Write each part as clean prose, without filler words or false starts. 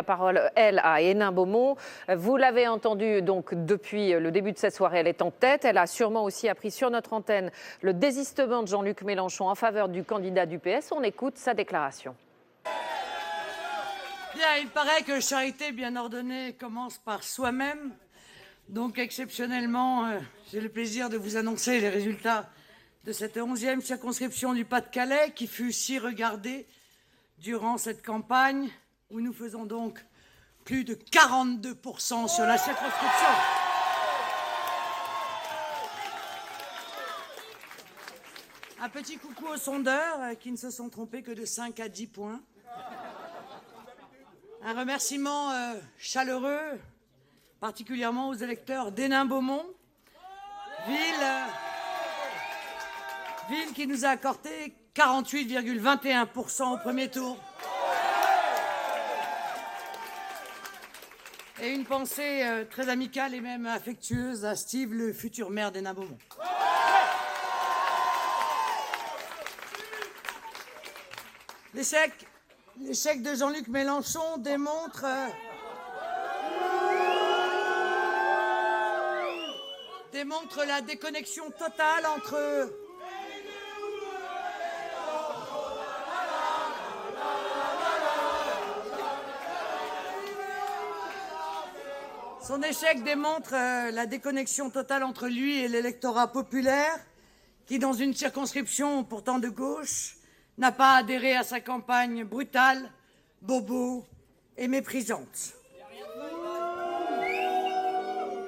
parole, elle, à Hénin Beaumont. Vous l'avez entendu donc depuis le début de cette soirée, elle est en tête. Elle a sûrement aussi appris sur notre antenne le désistement de Jean-Luc Mélenchon en faveur du candidat du PS. On écoute sa déclaration. Bien, il paraît que charité bien ordonnée commence par soi-même. Donc, exceptionnellement, j'ai le plaisir de vous annoncer les résultats de cette 11e circonscription du Pas-de-Calais qui fut si regardée durant cette campagne où nous faisons donc plus de 42% sur la circonscription. Un petit coucou aux sondeurs qui ne se sont trompés que de 5 à 10 points. Un remerciement chaleureux, particulièrement aux électeurs d'Hénin Beaumont, ville qui nous a accordé 48,21% au premier tour. Et une pensée très amicale et même affectueuse à Steve, le futur maire d'Hénin Beaumont. L'échec de Jean-Luc Mélenchon démontre la déconnexion totale entre son échec démontre la déconnexion totale entre lui et l'électorat populaire qui, dans une circonscription pourtant de gauche, n'a pas adhéré à sa campagne brutale, bobo et méprisante.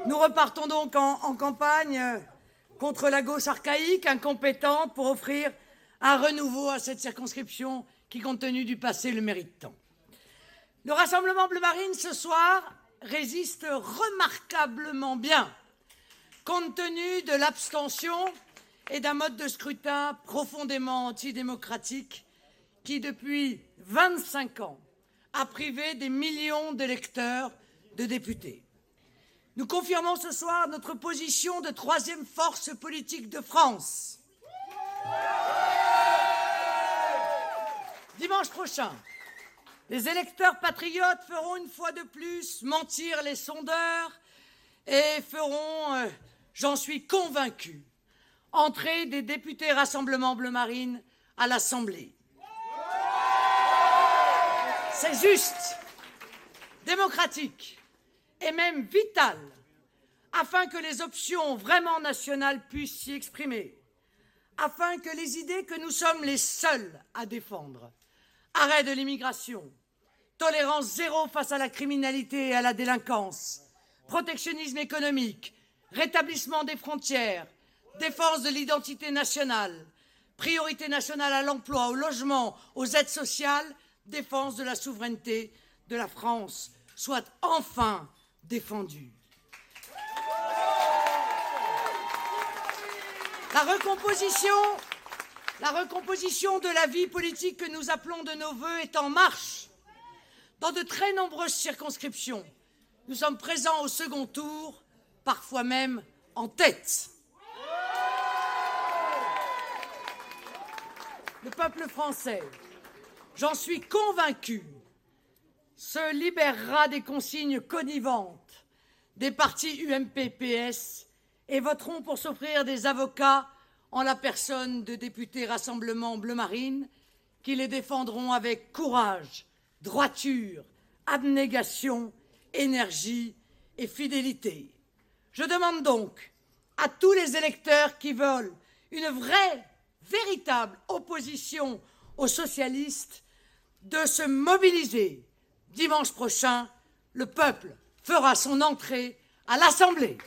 Nous repartons donc en campagne contre la gauche archaïque, incompétente, pour offrir un renouveau à cette circonscription qui, compte tenu du passé, le mérite tant. Le Rassemblement Bleu Marine, ce soir, résiste remarquablement bien, compte tenu de l'abstention et d'un mode de scrutin profondément antidémocratique qui, depuis 25 ans, a privé des millions d'électeurs de députés. Nous confirmons ce soir notre position de troisième force politique de France. Dimanche prochain, les électeurs patriotes feront une fois de plus mentir les sondeurs et feront, j'en suis convaincu, entrer des députés Rassemblement Bleu Marine à l'Assemblée. C'est juste, démocratique et même vital, afin que les options vraiment nationales puissent s'y exprimer, afin que les idées que nous sommes les seuls à défendre, arrêt de l'immigration, tolérance zéro face à la criminalité et à la délinquance, protectionnisme économique, rétablissement des frontières, défense de l'identité nationale, priorité nationale à l'emploi, au logement, aux aides sociales, défense de la souveraineté de la France, soit enfin défendue. La recomposition de la vie politique que nous appelons de nos vœux est en marche. Dans de très nombreuses circonscriptions, nous sommes présents au second tour, parfois même en tête. Le peuple français, j'en suis convaincu, se libérera des consignes connivantes des partis UMP-PS et voteront pour s'offrir des avocats en la personne de députés Rassemblement Bleu Marine qui les défendront avec courage, droiture, abnégation, énergie et fidélité. Je demande donc à tous les électeurs qui veulent une véritable opposition aux socialistes de se mobiliser. Dimanche prochain, le peuple fera son entrée à l'Assemblée.